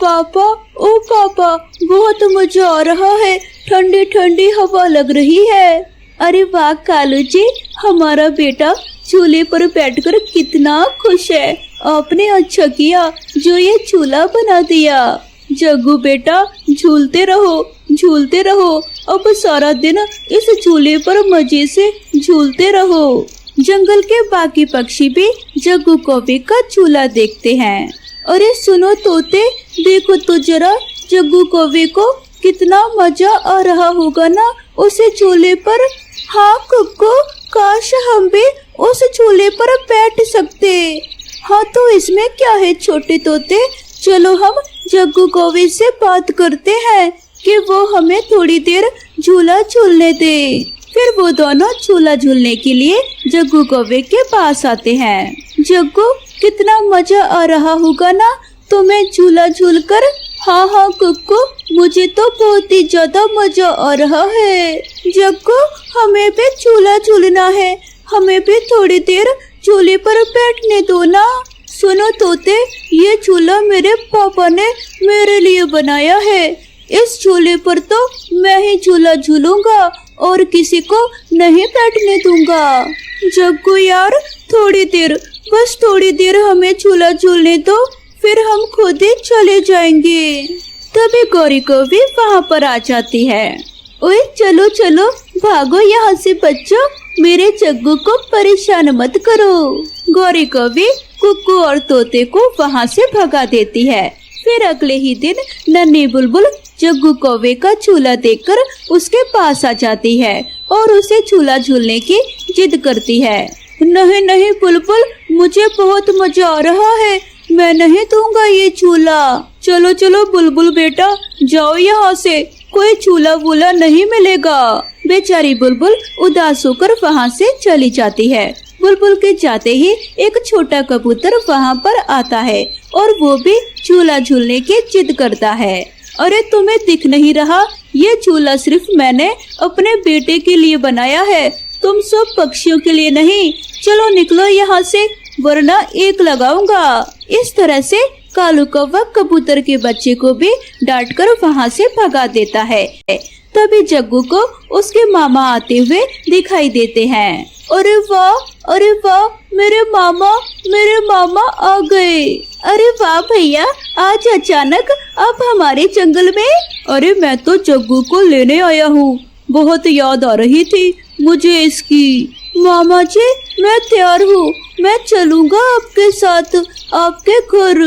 पापा, ओ पापा, बहुत मजा आ रहा है। ठंडी ठंडी हवा लग रही है। अरे वाह कालू जी, हमारा बेटा झूले पर बैठकर कितना खुश है। आपने अच्छा किया जो ये झूला बना दिया। जग्गू बेटा, झूलते रहो। अब सारा दिन इस झूले पर मजे से झूलते रहो। जंगल के बाकी पक्षी भी जग्गू कौवे का झूला देखते हैं। अरे सुनो तोते, देखो तो जरा, जग्गू कौवे को कितना मजा आ रहा होगा ना उस झूले पर। हाँ कुक्कू, काश हम भी उस झूले पर बैठ सकते। हाँ तो इसमें क्या है छोटे तोते, चलो हम जग्गू कौवे से बात करते हैं कि वो हमें थोड़ी देर झूला झूलने दे। फिर वो दोनों झूला झूलने के लिए जग्गू कौवे के पास आते हैं। जग्गू, कितना मजा आ रहा होगा ना तुम्हें झूला झूलकर। हाँ कुक्कू, मुझे तो बहुत ही ज्यादा मजा आ रहा है। जग्गू, हमें भी झूला झूलना है, हमें भी थोड़ी देर झूले पर बैठने दो ना। सुनो तोते, ये झूला मेरे पापा ने मेरे लिए बनाया है। इस झूले पर तो मैं ही झूला झूलूंगा और किसी को नहीं बैठने दूंगा। जग्गू यार, बस थोड़ी देर हमें झूला झूलने दो, फिर हम खुद ही चले जाएंगे। तभी गौरी कौवी वहाँ पर आ जाती है। ओए चलो भागो यहाँ से बच्चों, मेरे जग्गू को परेशान मत करो। गौरी कौवी कुक्कू और तोते को वहाँ से भगा देती है। फिर अगले ही दिन नन्ही बुलबुल जग्गू कौवे का झूला देखकर उसके पास आ जाती है और उसे झूला झूलने की जिद करती है। नहीं बुलबुल, मुझे बहुत मजा आ रहा है, मैं नहीं दूंगा ये झूला। चलो बुलबुल बेटा, जाओ यहाँ से, कोई झूला वूला नहीं मिलेगा। बेचारी बुलबुल उदास होकर वहाँ से चली जाती है। बुलबुल के जाते ही एक छोटा कबूतर वहाँ पर आता है और वो भी झूला झूलने की जिद करता है। अरे तुम्हें दिख नहीं रहा, ये झूला सिर्फ मैंने अपने बेटे के लिए बनाया है, तुम सब पक्षियों के लिए नहीं। चलो निकलो यहाँ से, वरना एक लगाऊंगा। इस तरह से कालू कौवा कबूतर के बच्चे को भी डांटकर वहाँ से भगा देता है। तभी जग्गू को उसके मामा आते हुए दिखाई देते हैं। अरे वाह, मेरे मामा आ गए। अरे वाह भैया, आज अचानक आप हमारे जंगल में। अरे मैं तो जग्गू को लेने आया हूँ, बहुत याद आ रही थी मुझे इसकी। मामा जी, मैं तैयार हूँ, मैं चलूँगा आपके साथ आपके घर।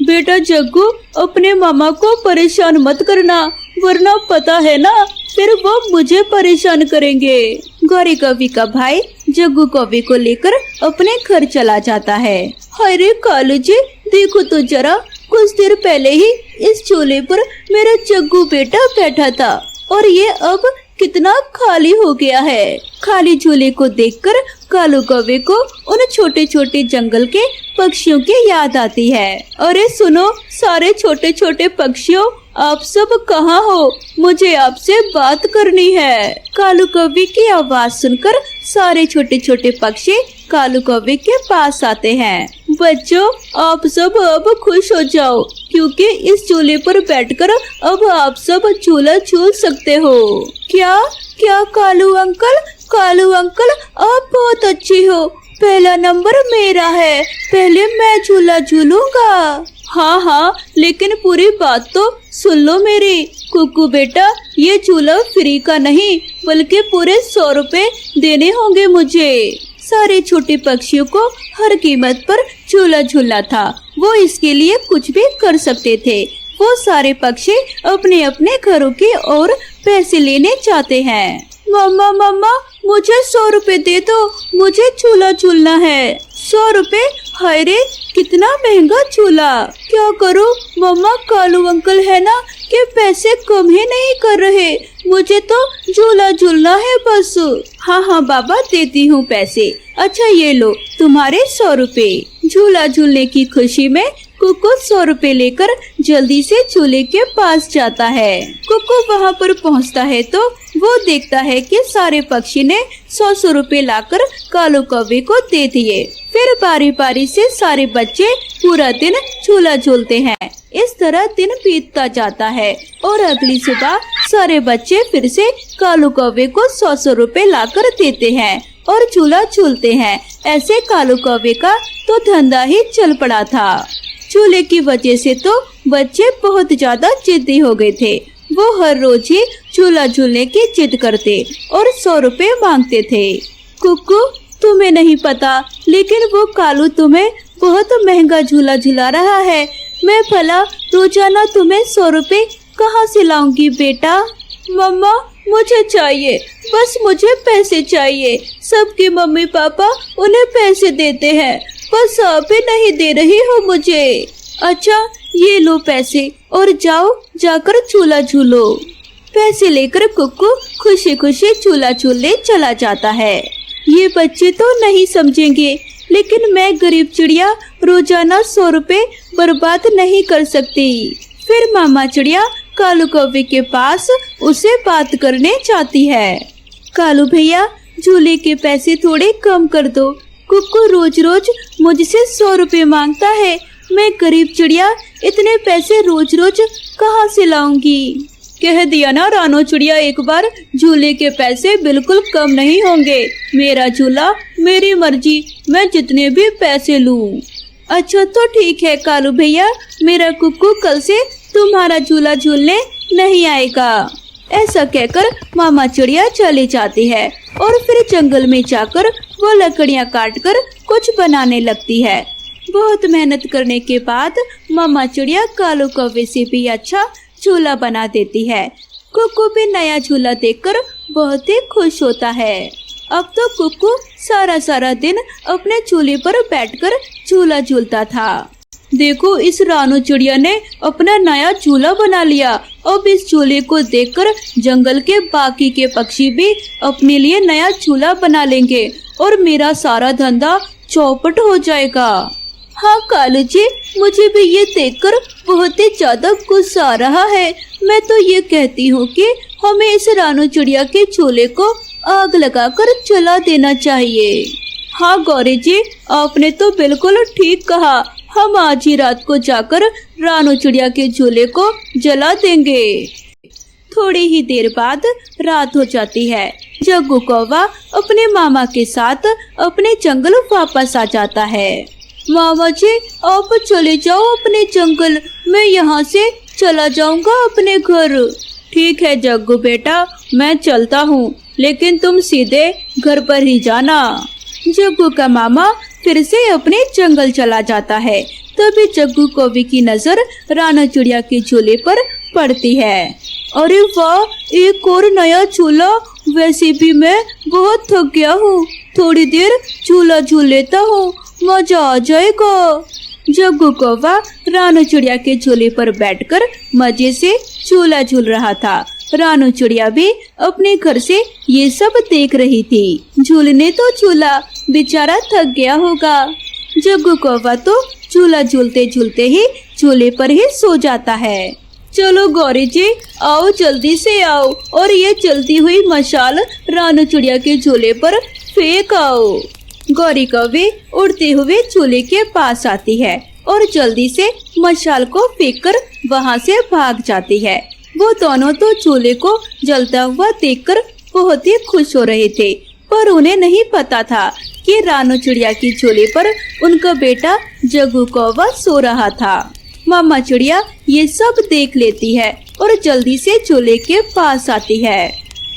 बेटा जग्गू, अपने मामा को परेशान मत करना, वरना पता है ना फिर वो मुझे परेशान करेंगे। गौरी कौवी का भाई जग्गू कौवे को लेकर अपने घर चला जाता है। अरे कालू जी, देखो तो जरा, कुछ देर पहले ही इस झूले पर मेरा जग्गू बेटा बैठा था और ये अब कितना खाली हो गया है। खाली झूले को देखकर कालू कौवे को उन छोटे छोटे जंगल के पक्षियों की याद आती है। अरे सुनो सारे छोटे छोटे पक्षियों, आप सब कहाँ हो, मुझे आपसे बात करनी है। कालू कौवे की आवाज सुनकर सारे छोटे छोटे पक्षी कालू कौवे के पास आते हैं। बच्चों, आप सब अब खुश हो जाओ, क्योंकि इस झूले पर बैठकर अब आप सब झूला झूल सकते हो। क्या कालू अंकल, आप बहुत अच्छी हो, पहला नंबर मेरा है, पहले मैं झूला झूलूंगा। हाँ, लेकिन पूरी बात तो सुन लो मेरी। कुक्कू बेटा, ये झूला फ्री का नहीं, बल्कि पूरे 100 रुपए देने होंगे मुझे। सारे छोटे पक्षियों को हर कीमत पर झूला झूलना था, वो इसके लिए कुछ भी कर सकते थे। वो सारे पक्षी अपने अपने घरों की ओर पैसे लेने चाहते हैं। मम्मा, मुझे 100 रुपए दे दो, मुझे झूला झूलना है। 100 रुपए? हाय रे, कितना महंगा झूला। क्या करूं मम्मा, कालू अंकल है ना कि पैसे कम ही नहीं कर रहे, मुझे तो झूला झूलना है बस। हाँ बाबा, देती हूँ पैसे। अच्छा ये लो तुम्हारे 100 रुपए। झूला झूलने की खुशी में कुक्कू 100 रुपए लेकर जल्दी से झूले के पास जाता है। कुक्कू वहाँ पर पहुँचता है तो वो देखता है कि सारे पक्षी ने 100 रुपए लाकर कालू कौवे को दे दिए। फिर बारी बारी से सारे बच्चे पूरा दिन झूला झूलते हैं। इस तरह दिन बीतता जाता है और अगली सुबह सारे बच्चे फिर से कालू कौवे को 100 रुपए लाकर देते हैं और झूला झूलते हैं। ऐसे कालू कौवे का तो धंधा ही चल पड़ा था। झूले की वजह से तो बच्चे बहुत ज्यादा जिद्दी हो गए थे। वो हर रोज ही झूला झूलने की जिद करते और 100 रुपए मांगते थे। कुक्कू, तुम्हें नहीं पता, लेकिन वो कालू तुम्हें बहुत महंगा झूला झुला रहा है। मैं भला रोजाना तुम्हें 100 रुपए कहाँ से लाऊंगी बेटा? मम्मा, मुझे चाहिए, बस मुझे पैसे चाहिए। सबके मम्मी पापा उन्हें पैसे देते हैं, बस आप ही नहीं दे रही हो मुझे। अच्छा, ये लो पैसे और जाओ जाकर झूला झूलो। पैसे लेकर कुक्कू खुशी खुशी झूला झूलने चला जाता है। ये बच्चे तो नहीं समझेंगे, लेकिन मैं गरीब चिड़िया रोजाना 100 रुपए बर्बाद नहीं कर सकती। फिर मामा चिड़िया कालू कौवे के पास उसे बात करने जाती है। कालू भैया, झूले के पैसे थोड़े कम कर दो। कुक्कू रोज रोज मुझसे 100 रुपए मांगता है। मैं गरीब चिड़िया इतने पैसे रोज रोज कहाँ से लाऊंगी? कह दिया ना रानो चिड़िया एक बार, झूले के पैसे बिल्कुल कम नहीं होंगे। मेरा झूला मेरी मर्जी, मैं जितने भी पैसे लूं। अच्छा तो ठीक है कालू भैया, मेरा कुक्कू कल से तुम्हारा झूला झूलने नहीं आएगा। ऐसा कहकर मामा चिड़िया चली जाती है और फिर जंगल में जाकर वो लकड़ियाँ काटकर कुछ बनाने लगती है। बहुत मेहनत करने के बाद मामा चिड़िया कालू कौवे से भी अच्छा झूला बना देती है। कुक्कू भी नया झूला देखकर बहुत ही खुश होता है। अब तो कुक्कू सारा सारा दिन अपने झूले पर बैठकर झूला झूलता था। देखो, इस रानू चिड़िया ने अपना नया झूला बना लिया। अब इस झूले को देखकर जंगल के बाकी के पक्षी भी अपने लिए नया झूला बना लेंगे और मेरा सारा धंधा चौपट हो जाएगा। हाँ कालू जी, मुझे भी ये देखकर बहुत ही ज्यादा गुस्सा आ रहा है। मैं तो ये कहती हूँ कि हमें इस रानू चिड़िया के झूले को आग लगाकर जला देना चाहिए। हाँ गौरी जी, आपने तो बिल्कुल ठीक कहा। हम आज ही रात को जाकर रानू चिड़िया के झूले को जला देंगे। थोड़ी ही देर बाद रात हो जाती है। जग्गू कौवा अपने मामा के साथ अपने जंगल वापस आ जाता है। मामा जी, आप चले जाओ अपने जंगल, मैं यहाँ से चला जाऊंगा अपने घर। ठीक है जग्गू बेटा, मैं चलता हूँ, लेकिन तुम सीधे घर पर ही जाना। जग्गू का मामा फिर से अपने जंगल चला जाता है। तभी जग्गू कौवे की नजर रानू चिड़िया के झूले पर पड़ती है। अरे वाह, एक और नया झूला। वैसे भी मैं बहुत थक गया हूँ, थोड़ी देर झूला झूल लेता हूँ, मजा आ जाएगा। जग्गू कौवा रानू चिड़िया के झूले पर बैठकर मजे से झूला झूल रहा था। रानू चिड़िया भी अपने घर से ये सब देख रही थी। झूलने तो झूला, बेचारा थक गया होगा। जग्गू कौवा तो झूला झूलते झूलते ही झूले पर ही सो जाता है। चलो गौरी जी, आओ जल्दी से आओ और ये जलती हुई मशाल रानू चिड़िया के झूले पर फेंक आओ। गौरी कौवे उड़ते हुए झूले के पास आती है और जल्दी से मशाल को फेंककर वहाँ से भाग जाती है। वो दोनों तो झूले को जलता हुआ देखकर बहुत ही खुश हो रहे थे, पर उन्हें नहीं पता था कि रानू चिड़िया के झूले पर उनका बेटा जग्गू कौवा सो रहा था। मामा चिड़िया ये सब देख लेती है और जल्दी से झूले के पास आती है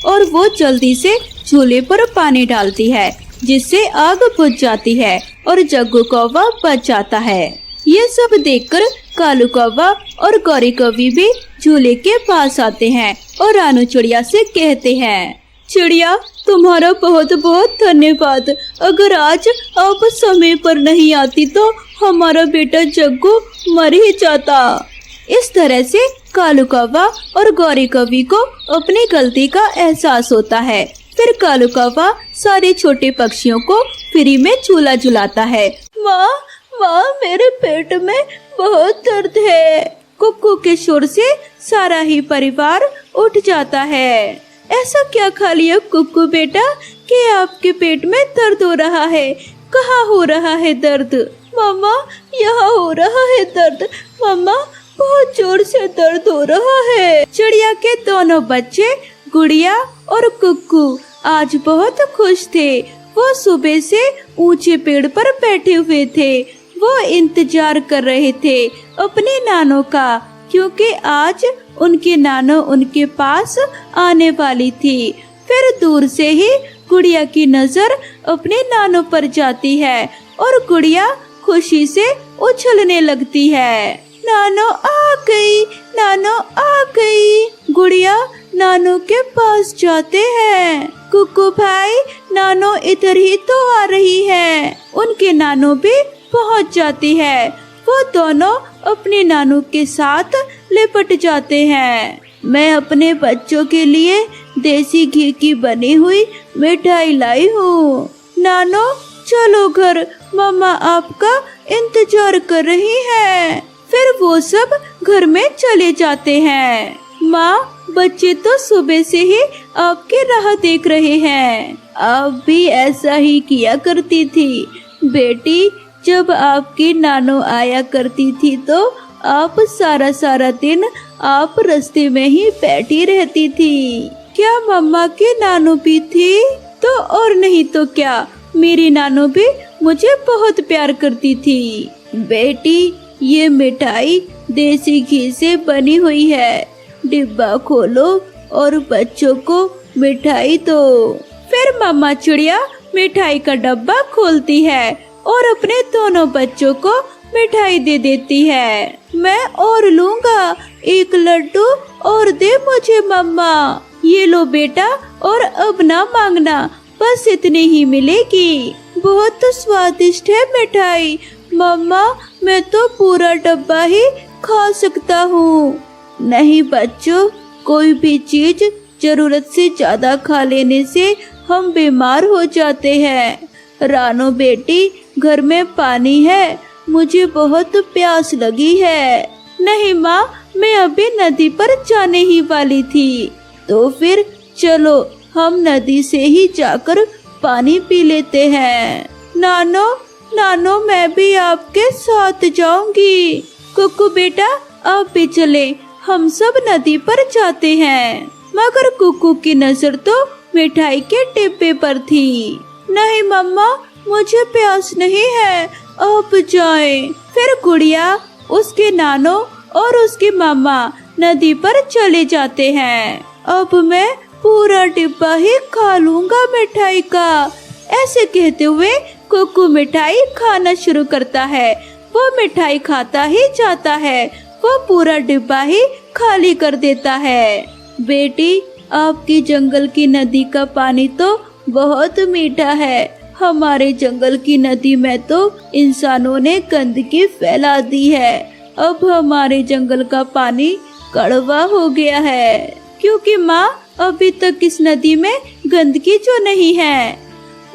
और वो जल्दी से झूले पर पानी डालती है, जिससे आग बुझ जाती है और जग्गू कौवा बच जाता है। ये सब देखकर कालू कौवा और गौरी कौवी भी झूले के पास आते हैं और रानू चिड़िया से कहते हैं, चिड़िया तुम्हारा बहुत बहुत धन्यवाद। अगर आज आप समय पर नहीं आती तो हमारा बेटा जग्गू मर ही जाता। इस तरह से कालू कौवा और गौरी कौवी को अपनी गलती का एहसास होता है। फिर कालू कौवा सारे छोटे पक्षियों को फ्री में झूला झुलाता है। माँ माँ, मेरे पेट में बहुत दर्द है। कुक्कू के शोर से सारा ही परिवार उठ जाता है। ऐसा क्या खा लिया कुक्कू बेटा कि आपके पेट में दर्द हो रहा है? कहाँ हो रहा है दर्द? मम्मा, यहाँ हो रहा है दर्द। मम्मा, बहुत जोर से दर्द हो रहा है। चिड़िया के दोनों बच्चे गुड़िया और कुक्कू आज बहुत खुश थे। वो सुबह से ऊंचे पेड़ पर बैठे हुए थे। वो इंतजार कर रहे थे अपने नानों का, क्योंकि आज उनके नानो उनके पास आने वाली थी। फिर दूर से ही गुड़िया की नजर अपने नानों पर जाती है और गुड़िया खुशी से उछलने लगती है। नानो आ गई, नानो आ गई। गुड़िया नानो के पास जाते हैं। कुक्कू भाई, नानो इधर ही तो आ रही है। उनके नानो भी पहुंच जाती है। वो दोनों अपने नानू के साथ लिपट जाते हैं। मैं अपने बच्चों के लिए देसी घी की बनी हुई मिठाई लाई हूँ। नानो चलो घर, मम्मा आपका इंतजार कर रही है। फिर वो सब घर में चले जाते हैं। माँ, बच्चे तो सुबह से ही आपकी राह देख रहे हैं। आप भी ऐसा ही किया करती थी बेटी। जब आपकी नानो आया करती थी तो आप सारा दिन आप रास्ते में ही बैठी रहती थी। क्या मम्मा की नानो भी थी? तो और नहीं तो क्या, मेरी नानो भी मुझे बहुत प्यार करती थी। बेटी, ये मिठाई देसी घी से बनी हुई है। डिब्बा खोलो और बच्चों को मिठाई दो। फिर मम्मा चिड़िया मिठाई का डब्बा खोलती है और अपने दोनों बच्चों को मिठाई दे देती है। मैं और लूँगा, एक लड्डू और दे मुझे मम्मा। ये लो बेटा, और अब ना मांगना, बस इतनी ही मिलेगी। बहुत स्वादिष्ट है मिठाई मम्मा, मैं तो पूरा डब्बा ही खा सकता हूँ। नहीं बच्चों, कोई भी चीज जरूरत से ज्यादा खा लेने से हम बीमार हो जाते हैं। रानो बेटी, घर में पानी है, मुझे बहुत प्यास लगी है। नहीं माँ, मैं अभी नदी पर जाने ही वाली थी। तो फिर चलो हम नदी से ही जाकर पानी पी लेते हैं। नानो, नानो मैं भी आपके साथ जाऊंगी। कुक्कू बेटा, आप भी चले, हम सब नदी पर जाते हैं। मगर कुक्कू की नजर तो मिठाई के डिब्बे पर थी। नहीं मम्मा, मुझे प्यास नहीं है, आप जाएं। फिर गुड़िया, उसके नानो और उसकी मामा नदी पर चले जाते हैं। अब मैं पूरा डिब्बा ही खा लूंगा मिठाई का। ऐसे कहते हुए कुक्कू मिठाई खाना शुरू करता है। वो मिठाई खाता ही जाता है। वो पूरा डिब्बा ही खाली कर देता है। बेटी, आपकी जंगल की नदी का पानी तो बहुत मीठा है। हमारे जंगल की नदी में तो इंसानों ने गंदगी फैला दी है। अब हमारे जंगल का पानी कड़वा हो गया है, क्योंकि माँ अभी तक इस नदी में गंदगी जो नहीं है।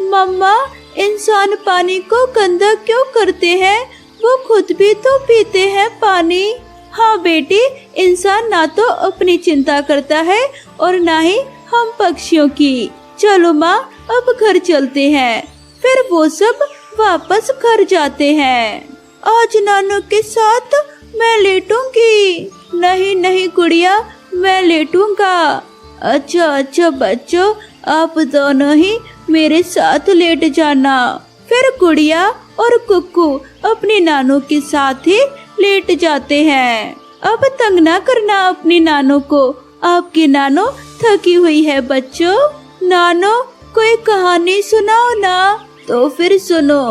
मम्मा, इंसान पानी को गंदा क्यों करते हैं? वो खुद भी तो पीते हैं पानी। हाँ बेटी, इंसान ना तो अपनी चिंता करता है और ना ही हम पक्षियों की। चलो माँ, अब घर चलते हैं। फिर वो सब वापस घर जाते हैं। आज नानू के साथ मैं लेटूंगी। नहीं नहीं गुड़िया, मैं लेटूंगा। अच्छा अच्छा बच्चों, आप दोनों ही मेरे साथ लेट जाना। फिर गुड़िया और कुक्कू अपने नानू के साथ ही लेट जाते हैं। अब तंग ना करना अपनी नानू को, आपकी नानो थकी हुई है बच्चों। नानो, कोई कहानी सुनाओ ना। तो फिर सुनो।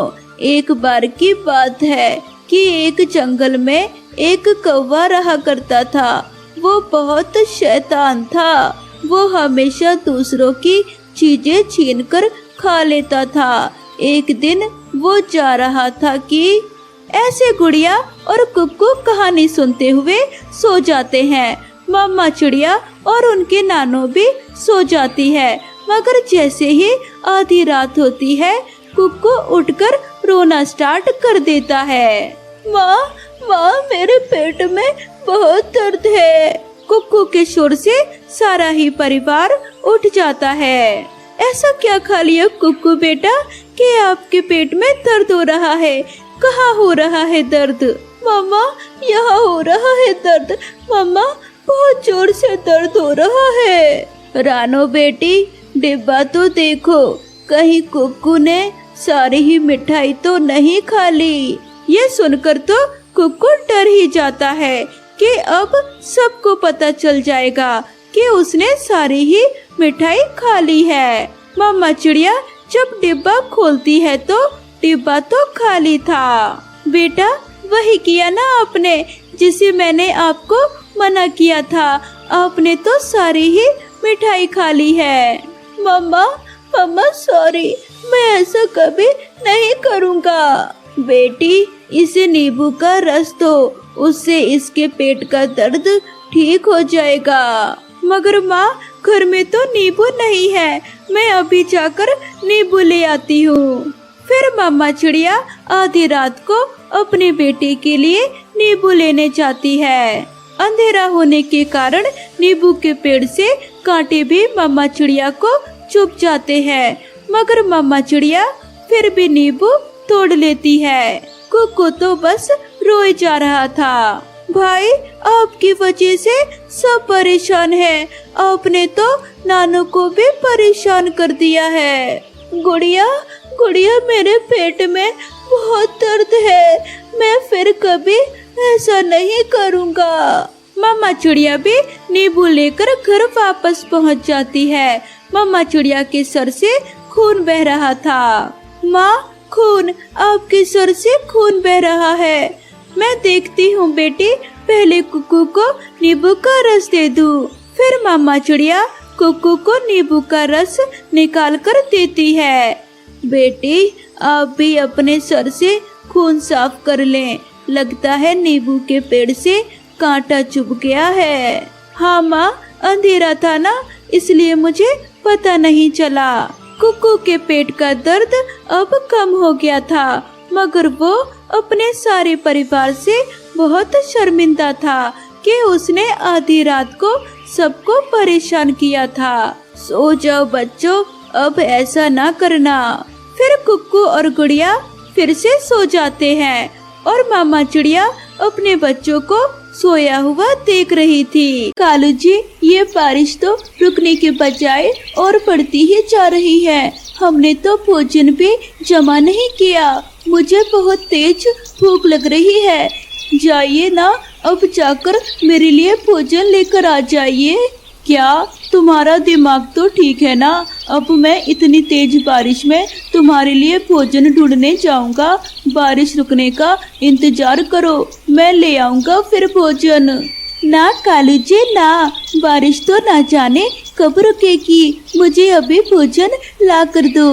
एक बार की बात है कि एक जंगल में एक कौवा रहा करता था। वो बहुत शैतान था। वो हमेशा दूसरों की चीजें छीनकर खा लेता था। एक दिन वो जा रहा था कि ऐसे गुड़िया और कुक्कू कहानी सुनते हुए सो जाते हैं। मम्मा चिड़िया और उनके नानो भी सो जाती है। मगर जैसे ही आधी रात होती है, कुक्कू उठकर रोना स्टार्ट कर देता है। माँ, माँ, मेरे पेट में बहुत दर्द है। कुक्कू के शोर से सारा ही परिवार उठ जाता है। ऐसा क्या खा लिया कुक्कू बेटा कि आपके पेट में दर्द हो रहा है? कहाँ हो रहा है दर्द? मम्मा यहाँ हो रहा है दर्द, मम्मा बहुत जोर से दर्द हो रहा है। रानो बेटी डिब्बा तो देखो, कहीं कुक्कू ने सारी ही मिठाई तो नहीं खा ली। ये सुनकर तो कुक्कू डर ही जाता है कि अब सबको पता चल जाएगा कि उसने सारी ही मिठाई खा ली है। मम्मा चिड़िया जब डिब्बा खोलती है तो डिब्बा तो खाली था। बेटा वही किया ना आपने जिसे मैंने आपको मना किया था, आपने तो सारी ही मिठाई खा ली है। मम्मा मम्मा सॉरी, मैं ऐसा कभी नहीं करूँगा। बेटी इसे नींबू का रस दो, उससे इसके पेट का दर्द ठीक हो जाएगा। मगर माँ घर में तो नींबू नहीं है, मैं अभी जाकर नींबू ले आती हूँ। फिर मम्मा चिड़िया आधी रात को अपने बेटे के लिए नींबू लेने जाती है। अंधेरा होने के कारण नींबू के पेड़ से कांटे भी मम्मा चिड़िया को चुभ जाते हैं, मगर मम्मा चिड़िया फिर भी नींबू तोड़ लेती है। कुक्कू तो बस रोए जा रहा था। भाई आपकी वजह से सब परेशान है, आपने तो नानू को भी परेशान कर दिया है। गुड़िया गुड़िया मेरे पेट में बहुत दर्द है, मैं फिर कभी ऐसा नहीं करूँगा। मम्मा चिड़िया भी नींबू लेकर घर वापस पहुँच जाती है। मम्मा चिड़िया के सर से खून बह रहा था। माँ खून, आपके सर से खून बह रहा है। मैं देखती हूँ बेटी, पहले कुक्कू को नींबू का रस दे दूँ। फिर मम्मा चिड़िया कुक्कू को नींबू का रस निकाल कर देती है। बेटी आप भी अपने सर से खून साफ कर लें, लगता है नींबू के पेड़ से कांटा चुभ गया है। हाँ माँ, अंधेरा था ना इसलिए मुझे पता नहीं चला। कुक्कू के पेट का दर्द अब कम हो गया था, मगर वो अपने सारे परिवार से बहुत शर्मिंदा था कि उसने आधी रात को सबको परेशान किया था। सो जाओ बच्चों, अब ऐसा ना करना। फिर कुक्कू और गुड़िया फिर से सो जाते हैं और मामा चिड़िया अपने बच्चों को सोया हुआ देख रही थी। कालू जी, ये बारिश तो रुकने के बजाय और बढ़ती ही जा रही है। हमने तो भोजन भी जमा नहीं किया, मुझे बहुत तेज भूख लग रही है। जाइए ना, अब जाकर मेरे लिए भोजन लेकर आ जाइए। क्या तुम्हारा दिमाग तो ठीक है ना? अब मैं इतनी तेज बारिश में तुम्हारे लिए भोजन ढूंढने जाऊंगा। बारिश रुकने का इंतजार करो, मैं ले आऊंगा फिर भोजन। ना कालू जी ना, बारिश तो ना जाने कब रुकेगी, मुझे अभी भोजन ला कर दो।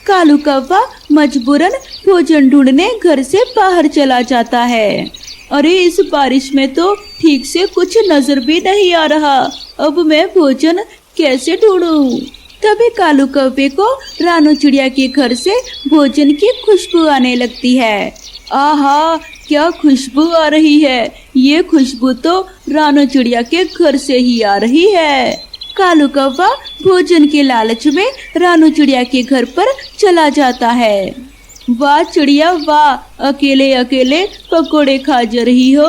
कालू कौवा मजबूरन भोजन ढूंढने घर से बाहर चला जाता है। अरे इस बारिश में तो ठीक से कुछ नजर भी नहीं आ रहा, अब मैं भोजन कैसे ढूंढूं? तभी कालू कौवे को रानू चिड़िया के घर से भोजन की खुशबू आने लगती है। आहा, क्या खुशबू आ रही है! ये खुशबू तो रानू चिड़िया के घर से ही आ रही है। कालू कौवा भोजन के लालच में रानू चिड़िया के घर पर चला जाता है। वाह चिड़िया वाह, अकेले अकेले पकोड़े खा जा रही हो।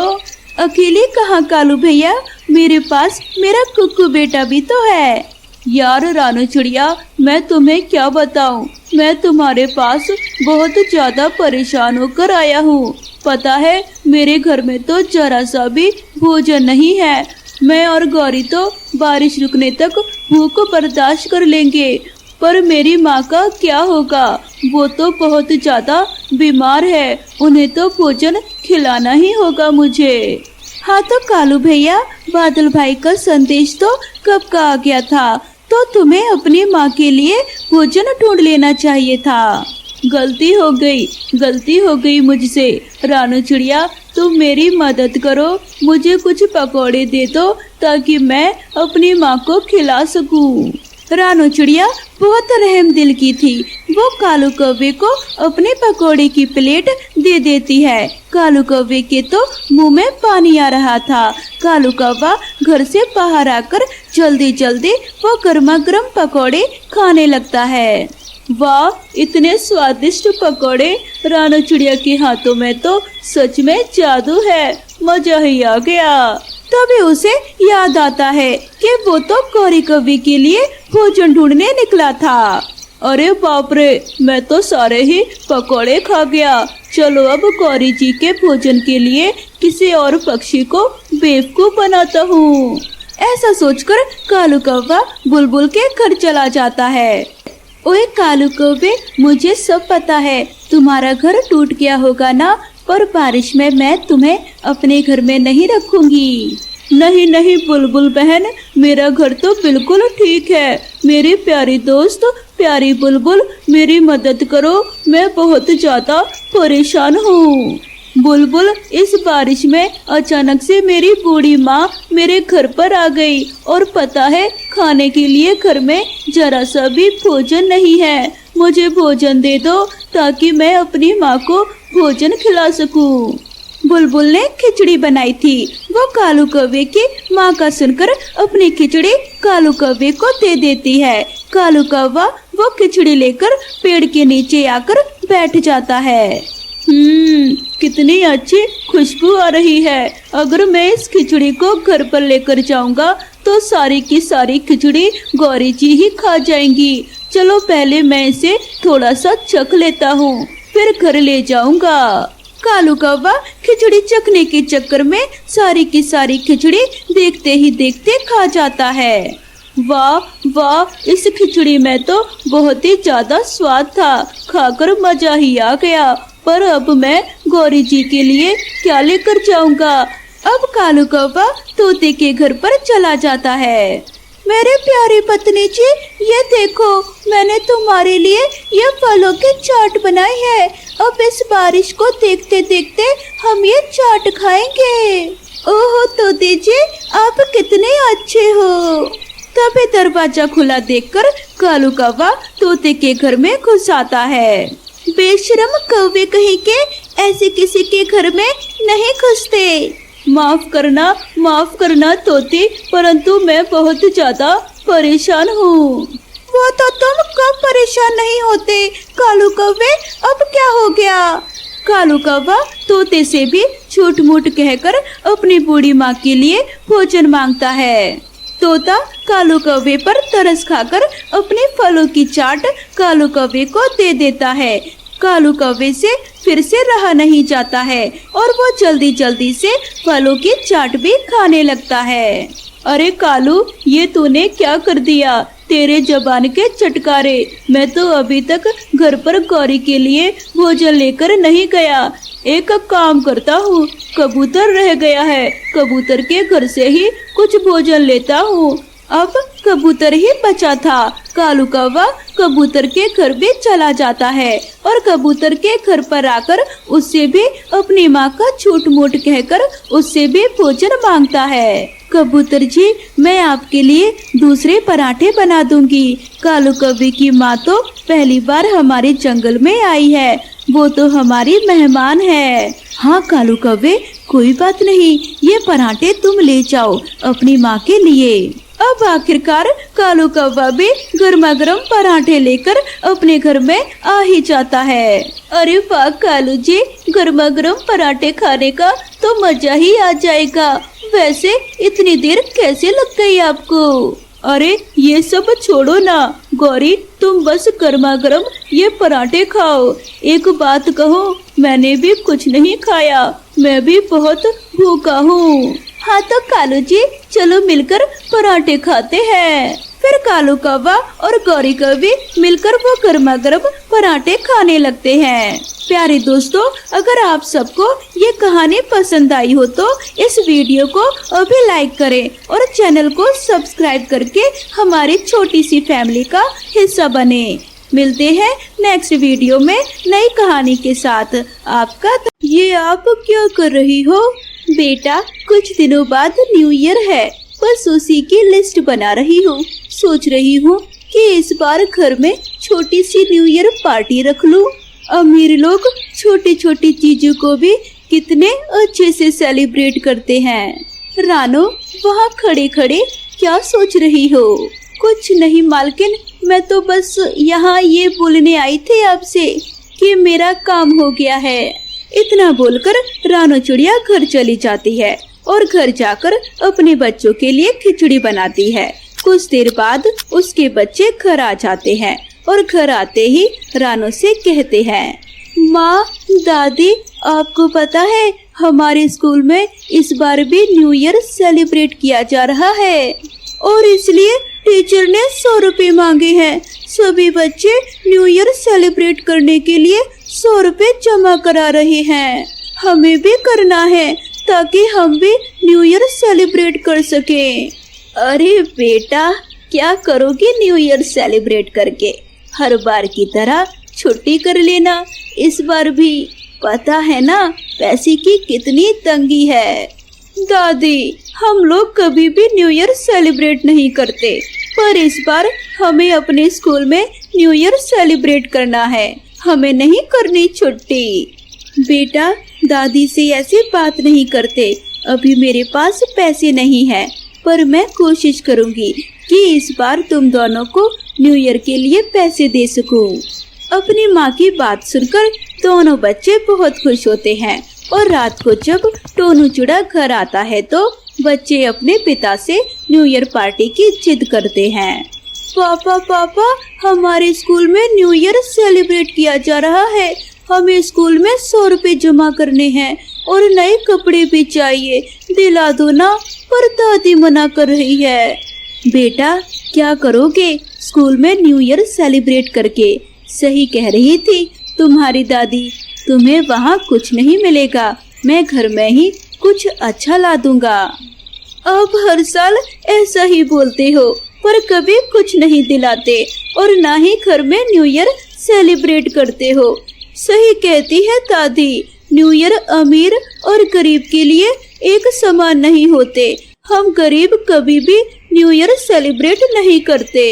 अकेले कहाँ कालू भैया, मेरे पास मेरा कुक्कू बेटा भी तो है। यार रानू चिड़िया, मैं तुम्हें क्या बताऊं, मैं तुम्हारे पास बहुत ज्यादा परेशान होकर आया हूँ। पता है मेरे घर में तो जरा सा भी भोजन नहीं है। मैं और गौरी तो बारिश रुकने तक भूख बर्दाश्त कर लेंगे, पर मेरी माँ का क्या होगा? वो तो बहुत ज्यादा बीमार है, उन्हें तो भोजन खिलाना ही होगा मुझे। हाँ तो कालू भैया, बादल भाई का संदेश तो कब का आ गया था, तो तुम्हें अपनी माँ के लिए भोजन ढूंढ लेना चाहिए था। गलती हो गई मुझसे। रानू चिड़िया, तुम मेरी मदद करो, मुझे कुछ पकौड़े दे दो ताकि मैं अपनी माँ को खिला सकूं। रानू चिड़िया बहुत रहम दिल की थी, वो कालू कौवे को अपने पकौड़े की प्लेट दे देती है। कालू कौवे के तो मुंह में पानी आ रहा था। कालू कौवा घर से बाहर आकर जल्दी जल्दी वो गर्मा गर्म पकौड़े खाने लगता है। वाह, इतने स्वादिष्ट पकौड़े। रानू चिड़िया के हाथों में तो सच में जादू है, मजा ही आ गया। तभी उसे याद आता है कि वो तो गौरी कौवे के लिए भोजन ढूंढने निकला था। अरे बाप रे, मैं तो सारे ही पकौड़े खा गया। चलो अब गौरी जी के भोजन के लिए किसी और पक्षी को बेवकूफ बनाता हूँ। ऐसा सोचकर कालू कौवा बुलबुल के घर चला जाता है। ओए कालू कौवे, मुझे सब पता है, तुम्हारा घर टूट गया होगा ना, पर बारिश में मैं तुम्हें अपने घर में नहीं रखूंगी। नहीं नहीं बुलबुल बहन, मेरा घर तो बिल्कुल ठीक है। मेरी प्यारी दोस्त प्यारी बुलबुल, मेरी मदद करो, मैं बहुत ज्यादा परेशान हूँ। बुलबुल, इस बारिश में अचानक से मेरी बूढ़ी माँ मेरे घर पर आ गई और पता है खाने के लिए घर में जरा सा भी भोजन नहीं है। मुझे भोजन दे दो ताकि मैं अपनी माँ को भोजन खिला सकूं। बुलबुल ने खिचड़ी बनाई थी। वो कालू कौवे की माँ का सुनकर अपनी खिचड़ी कालू कौवे को दे देती है। कालू कौवा वो खिचड़ी लेकर पेड़ के नीचे आकर बैठ जाता है। कितनी अच्छी खुशबू आ रही है। अगर मैं इस खिचड़ी को घर पर लेकर जाऊंगा तो सारी की सारी खिचड़ी गौरी जी ही खा जाएंगी। चलो पहले मैं इसे थोड़ा सा चख लेता हूँ, फिर घर ले जाऊंगा। कालू कौवा खिचड़ी चखने के चक्कर में सारी की सारी खिचड़ी देखते ही देखते खा जाता है। वाह वाह, इस खिचड़ी में तो बहुत ही ज्यादा स्वाद था, खाकर मजा ही आ गया। पर अब मैं गौरी जी के लिए क्या लेकर जाऊंगा? अब कालू कौवा तोते के घर पर चला जाता है। मेरे प्यारी पत्नी जी, ये देखो, मैंने तुम्हारे लिए ये फलों की चाट बनाई है। अब इस बारिश को देखते देखते हम ये चाट खाएंगे। ओहो तोते जी, आप कितने अच्छे हो। तभी दरवाजा खुला देखकर कालू कौवा तोते के घर में घुस आता है। बेशरम कौवे कहीं के, ऐसे किसी के घर में नहीं घुसते। माफ करना तोते, परंतु मैं बहुत ज्यादा परेशान हूँ। वो तो तुम कब परेशान नहीं होते कालू कौवे, अब क्या हो गया? कालू कौवा तोते से भी झूठ मूठ कहकर अपनी बूढ़ी माँ के लिए भोजन मांगता है। तोता कालू कौवे पर तरस खाकर अपने फलों की चाट कालू कौवे को दे देता है। कालू कौवे से फिर से रहा नहीं जाता है और वो जल्दी जल्दी से फलों की चाट भी खाने लगता है। अरे कालू, ये तूने क्या कर दिया? तेरे जबान के चटकारे, मैं तो अभी तक घर पर गौरी के लिए भोजन लेकर नहीं गया। एक काम करता हूँ, कबूतर रह गया है, कबूतर के घर से ही कुछ भोजन लेता हूँ। अब कबूतर ही बचा था। कालू कौवा कबूतर के घर भी चला जाता है और कबूतर के घर पर आकर उससे भी अपनी माँ का झूठ मूठ कहकर उससे भी भोजन मांगता है। कबूतर जी, मैं आपके लिए दूसरे पराठे बना दूंगी। कालू कौवे की माँ तो पहली बार हमारे जंगल में आई है, वो तो हमारी मेहमान है। हाँ कालू कौवे, कोई बात नहीं, ये पराठे तुम ले जाओ अपनी माँ के लिए। अब आखिरकार कालू कौवा भी गर्मा गर्म पराठे लेकर अपने घर में आ ही जाता है। अरे वाह कालू जी, गर्मा गर्म पराठे खाने का तो मजा ही आ जाएगा। वैसे इतनी देर कैसे लग गई आपको? अरे ये सब छोड़ो ना गौरी, तुम बस गर्मा गर्म ये पराठे खाओ। एक बात कहो, मैंने भी कुछ नहीं खाया, मैं भी बहुत भूखा हूँ। हाँ तो कालू जी, चलो मिलकर पराठे खाते हैं। फिर कालू कौवा और गौरी कौवी मिलकर वो गर्मा गर्म पराठे खाने लगते हैं। प्यारे दोस्तों, अगर आप सबको ये कहानी पसंद आई हो तो इस वीडियो को अभी लाइक करें और चैनल को सब्सक्राइब करके हमारी छोटी सी फैमिली का हिस्सा बने। मिलते हैं नेक्स्ट वीडियो में नई कहानी के साथ। आपका ये आप क्या कर रही हो? बेटा, कुछ दिनों बाद न्यू ईयर है, बस उसी की लिस्ट बना रही हूँ। सोच रही हूँ कि इस बार घर में छोटी सी न्यू ईयर पार्टी रख लूँ। अमीर लोग छोटी छोटी चीजों को भी कितने अच्छे से सेलिब्रेट करते हैं। रानो, वहाँ खड़े खड़े क्या सोच रही हो? कुछ नहीं मालकिन, मैं तो बस यहाँ ये बोलने आई थी आपसे कि मेरा काम हो गया है। इतना बोलकर रानो चिड़िया घर चली जाती है और घर जाकर अपने बच्चों के लिए खिचड़ी बनाती है। कुछ देर बाद उसके बच्चे घर आ जाते हैं और घर आते ही रानो से कहते हैं, माँ, दादी, आपको पता है हमारे स्कूल में इस बार भी न्यू ईयर सेलिब्रेट किया जा रहा है और इसलिए टीचर ने 100 रुपए मांगे हैं। सभी बच्चे न्यू ईयर सेलिब्रेट करने के लिए 100 रुपए जमा करा रहे हैं। हमें भी करना है ताकि हम भी न्यू ईयर सेलिब्रेट कर सकें। अरे बेटा, क्या करोगी न्यू ईयर सेलिब्रेट करके? हर बार की तरह छुट्टी कर लेना। इस बार भी पता है ना पैसे की कितनी तंगी है। दादी, हम लोग कभी भी न्यू ईयर सेलिब्रेट नहीं करते, पर इस बार हमें अपने स्कूल में न्यू ईयर सेलिब्रेट करना है। हमें नहीं करनी छुट्टी। बेटा, दादी से ऐसी बात नहीं करते। अभी मेरे पास पैसे नहीं है, पर मैं कोशिश करूंगी कि इस बार तुम दोनों को न्यू ईयर के लिए पैसे दे सकूं। अपनी माँ की बात सुनकर दोनों बच्चे बहुत खुश होते हैं और रात को जब टोनू चिड़ा घर आता है तो बच्चे अपने पिता से न्यू ईयर पार्टी की जिद करते हैं। पापा, पापा, हमारे स्कूल में न्यू ईयर सेलिब्रेट किया जा रहा है। हमें स्कूल में 100 रुपए जमा करने हैं और नए कपड़े भी चाहिए। दिला दो ना। पर दादी मना कर रही है। बेटा, क्या करोगे स्कूल में न्यू ईयर सेलिब्रेट करके? सही कह रही थी तुम्हारी दादी, तुम्हें वहाँ कुछ नहीं मिलेगा। मैं घर में ही कुछ अच्छा ला दूंगा। अब हर साल ऐसा ही बोलते हो, पर कभी कुछ नहीं दिलाते और ना ही घर में न्यू ईयर सेलिब्रेट करते हो। सही कहती है दादी, न्यू ईयर अमीर और गरीब के लिए एक समान नहीं होते। हम गरीब कभी भी न्यू ईयर सेलिब्रेट नहीं करते।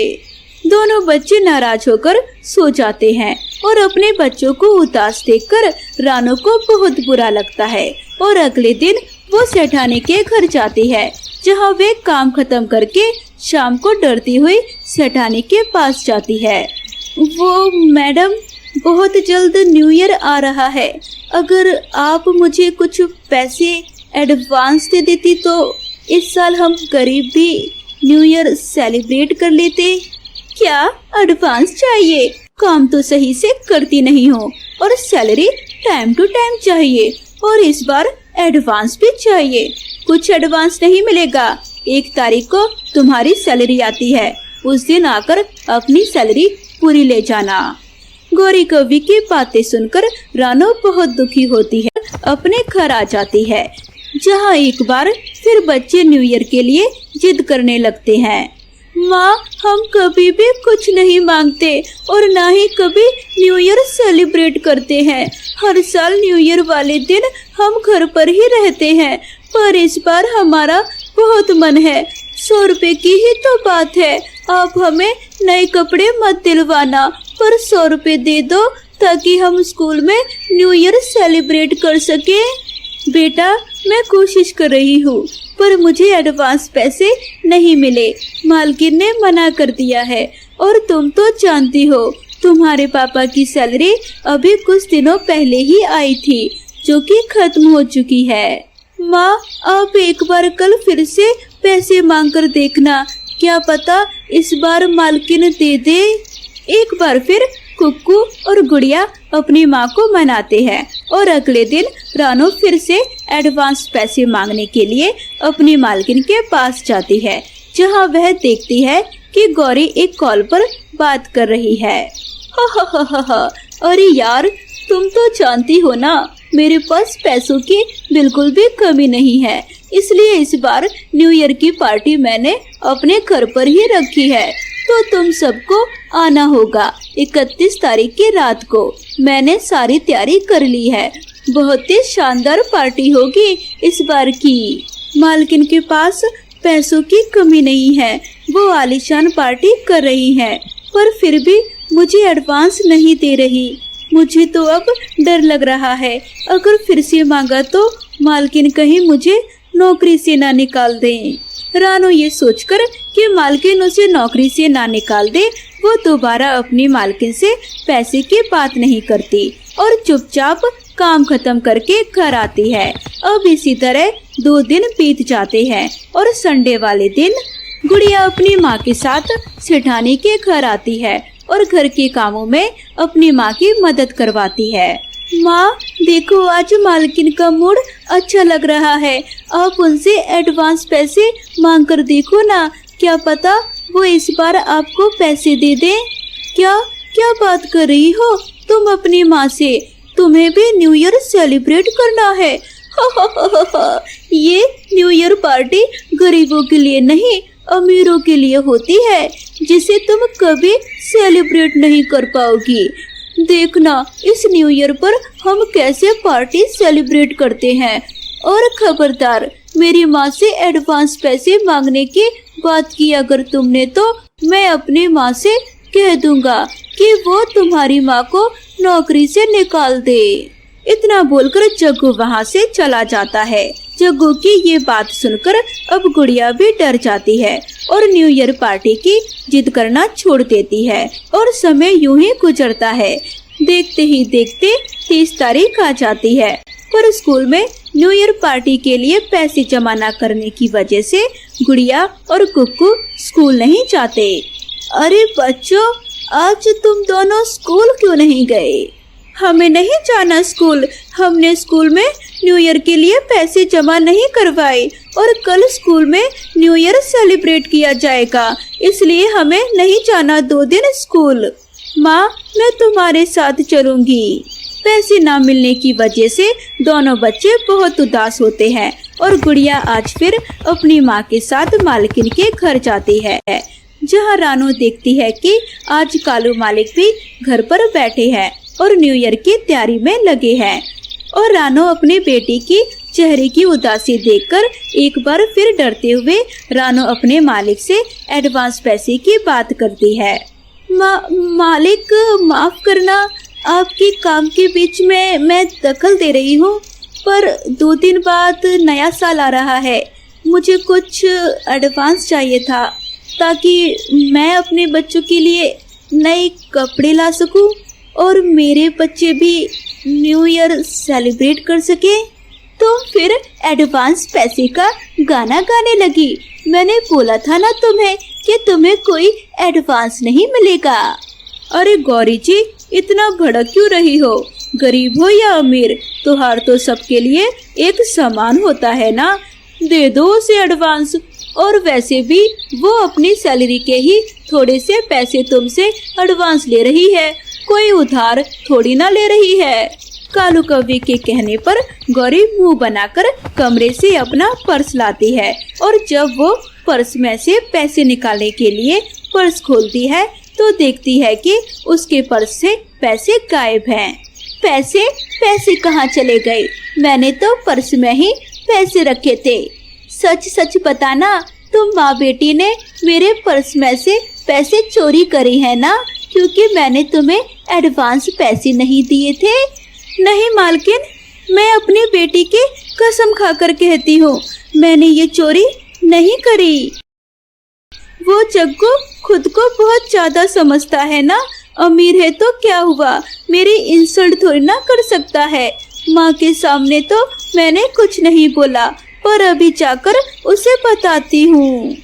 दोनों बच्चे नाराज होकर सो जाते हैं और अपने बच्चों को उदास देखकर रानो को बहुत बुरा लगता है और अगले दिन वो सेठानी के घर जाती है, जहाँ वे काम खत्म करके शाम को डरती हुई सेठानी के पास जाती है। वो, मैडम, बहुत जल्द न्यू ईयर आ रहा है। अगर आप मुझे कुछ पैसे एडवांस दे देती तो इस साल हम गरीब भी न्यू ईयर सेलिब्रेट कर लेते। क्या एडवांस चाहिए? काम तो सही से करती नहीं हो और सैलरी टाइम टू टाइम चाहिए और इस बार एडवांस भी चाहिए। कुछ एडवांस नहीं मिलेगा। 1 तारीख को तुम्हारी सैलरी आती है, उस दिन आकर अपनी सैलरी पूरी ले जाना। गौरी कवि की बातें सुनकर रानो बहुत दुखी होती है, अपने घर आ जाती है, जहाँ एक बार फिर बच्चे न्यू ईयर के लिए जिद करने लगते हैं। माँ, हम कभी भी कुछ नहीं मांगते और ना ही कभी न्यू ईयर सेलिब्रेट करते हैं। हर साल न्यू ईयर वाले दिन हम घर पर ही रहते हैं, पर इस बार हमारा बहुत मन है। 100 रुपए की ही तो बात है। आप हमें नए कपड़े मत दिलवाना, पर 100 रुपए दे दो ताकि हम स्कूल में न्यू ईयर सेलिब्रेट कर सके। बेटा, मैं कोशिश कर रही हूँ, पर मुझे एडवांस पैसे नहीं मिले। मालकिन ने मना कर दिया है और तुम तो जानती हो तुम्हारे पापा की सैलरी अभी कुछ दिनों पहले ही आई थी, जो कि खत्म हो चुकी है। माँ, आप एक बार कल फिर से पैसे मांग कर देखना, क्या पता इस बार मालकिन दे दे। एक बार फिर कुक्कू और गुड़िया अपनी माँ को मनाते हैं और अगले दिन रानो फिर से एडवांस पैसे मांगने के लिए अपनी मालकिन के पास जाती है, जहाँ वह देखती है कि गौरी एक कॉल पर बात कर रही है। हा। अरे यार, तुम तो जानती हो ना मेरे पास पैसों की बिल्कुल भी कमी नहीं है, इसलिए इस बार न्यू ईयर की पार्टी मैंने अपने घर पर ही रखी है, तो तुम सबको आना होगा 31 तारीख की रात को। मैंने सारी तैयारी कर ली है, बहुत ही शानदार पार्टी होगी इस बार की। मालकिन के पास पैसों की कमी नहीं है, वो आलीशान पार्टी कर रही है, पर फिर भी मुझे एडवांस नहीं दे रही। मुझे तो अब डर लग रहा है, अगर फिर से मांगा तो मालकिन कहीं मुझे नौकरी से ना निकाल दे। रानो ये सोचकर कि मालकिन उसे नौकरी से ना निकाल दे, वो दोबारा अपनी मालकिन से पैसे की बात नहीं करती और चुपचाप काम खत्म करके घर आती है। अब इसी तरह 2 दिन बीत जाते हैं और संडे वाले दिन गुड़िया अपनी माँ के साथ सेठानी के घर आती है और घर के कामों में अपनी माँ की मदद करवाती है। माँ देखो, आज मालकिन का मूड अच्छा लग रहा है, आप उनसे एडवांस पैसे मांग कर देखो ना, क्या पता वो इस बार आपको पैसे दे दे। क्या क्या बात कर रही हो तुम अपनी माँ से? तुम्हें भी न्यू ईयर सेलिब्रेट करना है? ये न्यू ईयर पार्टी गरीबों के लिए नहीं, अमीरों के लिए होती है, जिसे तुम कभी सेलिब्रेट नहीं कर पाओगी। देखना इस न्यू ईयर पर हम कैसे पार्टी सेलिब्रेट करते हैं। और खबरदार, मेरी माँ से एडवांस पैसे मांगने की बात की अगर तुमने तो मैं अपनी माँ से कह दूंगा कि वो तुम्हारी माँ को नौकरी से निकाल दे। इतना बोलकर जग्गू वहाँ से चला जाता है। जग्गू की ये बात सुनकर अब गुड़िया भी डर जाती है और न्यू ईयर पार्टी की जिद करना छोड़ देती है और समय यूं ही गुजरता है। देखते ही देखते 30 तारीख आ जाती है, पर स्कूल में न्यू ईयर पार्टी के लिए पैसे जमा न करने की वजह से गुड़िया और कुक्कू स्कूल नहीं जाते। अरे बच्चों, आज तुम दोनों स्कूल क्यों नहीं गए? हमें नहीं जाना स्कूल, हमने स्कूल में न्यू ईयर के लिए पैसे जमा नहीं करवाए और कल स्कूल में न्यू ईयर सेलिब्रेट किया जाएगा, इसलिए हमें नहीं जाना 2 दिन स्कूल। माँ, मैं तुम्हारे साथ चलूंगी। पैसे ना मिलने की वजह से दोनों बच्चे बहुत उदास होते हैं और गुड़िया आज फिर अपनी माँ के साथ मालकिन के घर जाती है, जहाँ रानू देखती है कि आज कालू मालिक भी घर पर बैठे हैं और न्यू ईयर की तैयारी में लगे हैं। और रानू अपनी बेटी की चेहरे की उदासी देखकर एक बार फिर डरते हुए रानू अपने मालिक से एडवांस पैसे की बात करती है। मालिक, माफ करना, आपके काम के बीच में मैं दखल दे रही हूँ, पर 2 दिन बाद नया साल आ रहा है, मुझे कुछ एडवांस चाहिए था ताकि मैं अपने बच्चों के लिए नए कपड़े ला सकूं और मेरे बच्चे भी न्यू ईयर सेलिब्रेट कर सके। तो फिर एडवांस पैसे का गाना गाने लगी। मैंने बोला था ना तुम्हें कि तुम्हें कोई एडवांस नहीं मिलेगा। अरे गौरी जी, इतना भड़क क्यों रही हो? गरीब हो या अमीर, त्योहार तो सबके लिए एक समान होता है ना, दे दो उसे एडवांस। और वैसे भी वो अपनी सैलरी के ही थोड़े से पैसे तुमसे एडवांस ले रही है, कोई उधार थोड़ी ना ले रही है। कालू कौवे के कहने पर गौरी मुंह बनाकर कमरे से अपना पर्स लाती है और जब वो पर्स में से पैसे निकालने के लिए पर्स खोलती है तो देखती है कि उसके पर्स से पैसे गायब हैं। पैसे कहाँ चले गए? मैंने तो पर्स में ही पैसे रखे थे। सच सच बताना, तुम माँ बेटी ने मेरे पर्स में से पैसे चोरी करे हैं ना, क्योंकि मैंने तुम्हें एडवांस पैसे नहीं दिए थे। नहीं मालकिन, मैं अपनी बेटी की कसम खाकर कहती हूँ, मैंने ये चोरी नहीं करी। वो जग्गू खुद को बहुत ज्यादा समझता है ना, अमीर है तो क्या हुआ, मेरी इंसल्ट थोड़ी ना कर सकता है। माँ के सामने तो मैंने कुछ नहीं बोला, पर अभी जाकर उसे बताती हूँ।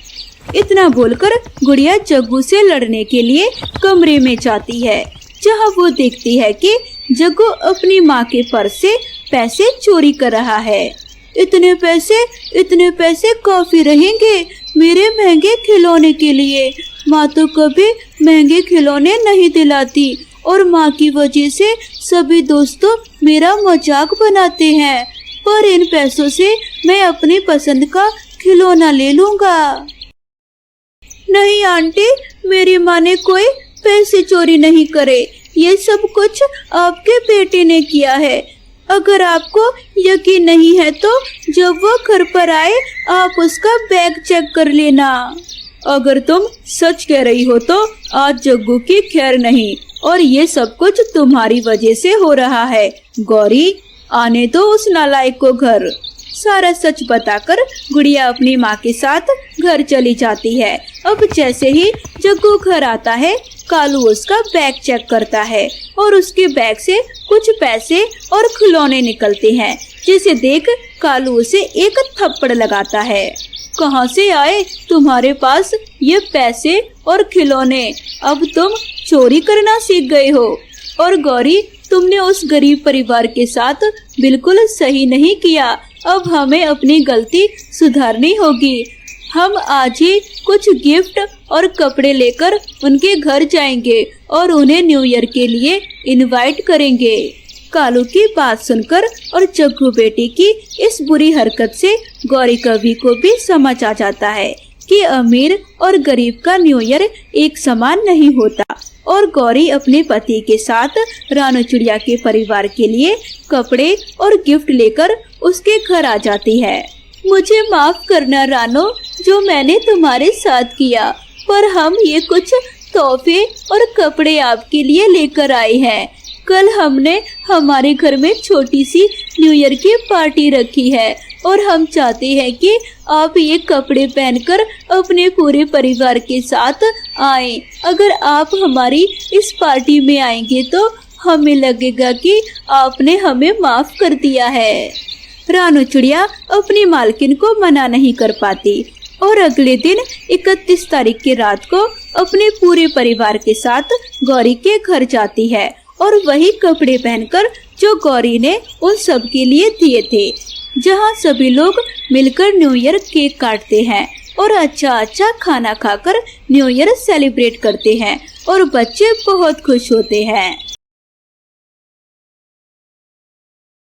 इतना बोलकर गुड़िया जग्गू से लड़ने के लिए कमरे में जाती है, जहाँ वो देखती है कि जग्गू अपनी माँ के पर्स से पैसे चोरी कर रहा है। इतने पैसे काफी रहेंगे मेरे महंगे खिलौने के लिए। माँ तो कभी महंगे खिलौने नहीं दिलाती और माँ की वजह से सभी दोस्तों मेरा मजाक बनाते हैं, पर इन पैसों से मैं अपनी पसंद का खिलौना ले लूँगा। नहीं आंटी, मेरी माँ ने कोई पैसे चोरी नहीं करे, ये सब कुछ आपके बेटे ने किया है। अगर आपको यकीन नहीं है तो जब वो घर पर आए आप उसका बैग चेक कर लेना। अगर तुम सच कह रही हो तो आज जग्गू की खैर नहीं और ये सब कुछ तुम्हारी वजह से हो रहा है। गौरी, आने दो उस नालायक को घर। सारा सच बताकर गुड़िया अपनी माँ के साथ घर चली जाती है। अब जैसे ही जग्गू घर आता है, कालू उसका बैग चेक करता है और उसके बैग से कुछ पैसे और खिलौने निकलते हैं, जिसे देख कालू उसे एक थप्पड़ लगाता है। कहाँ से आए तुम्हारे पास ये पैसे और खिलौने? अब तुम चोरी करना सीख गए हो। और गौरी, तुमने उस गरीब परिवार के साथ बिल्कुल सही नहीं किया। अब हमें अपनी गलती सुधारनी होगी। हम आज ही कुछ गिफ्ट और कपड़े लेकर उनके घर जाएंगे और उन्हें न्यू ईयर के लिए इनवाइट करेंगे। कालू की बात सुनकर और जग्गू बेटी की इस बुरी हरकत से गौरी कवि को भी समझ आ जाता है कि अमीर और गरीब का न्यू ईयर एक समान नहीं होता। और गौरी अपने पति के साथ रानू चिड़िया के परिवार के लिए कपड़े और गिफ्ट लेकर उसके घर आ जाती है। मुझे माफ करना रानो, जो मैंने तुम्हारे साथ किया, पर हम ये कुछ तोहफे और कपड़े आपके लिए लेकर आए हैं। कल हमने हमारे घर में छोटी सी न्यू ईयर की पार्टी रखी है और हम चाहते हैं कि आप ये कपड़े पहनकर अपने पूरे परिवार के साथ आएं। अगर आप हमारी इस पार्टी में आएंगे तो हमें लगेगा कि आपने हमें माफ कर दिया है। रानू चिड़िया अपनी मालकिन को मना नहीं कर पाती और अगले दिन 31 तारीख की रात को अपने पूरे परिवार के साथ गौरी के घर जाती है और वही कपड़े पहनकर जो गौरी ने उन सब के लिए दिए थे, जहां सभी लोग मिलकर न्यू ईयर केक काटते हैं और अच्छा खाना खाकर न्यू ईयर सेलिब्रेट करते हैं और बच्चे बहुत खुश होते हैं।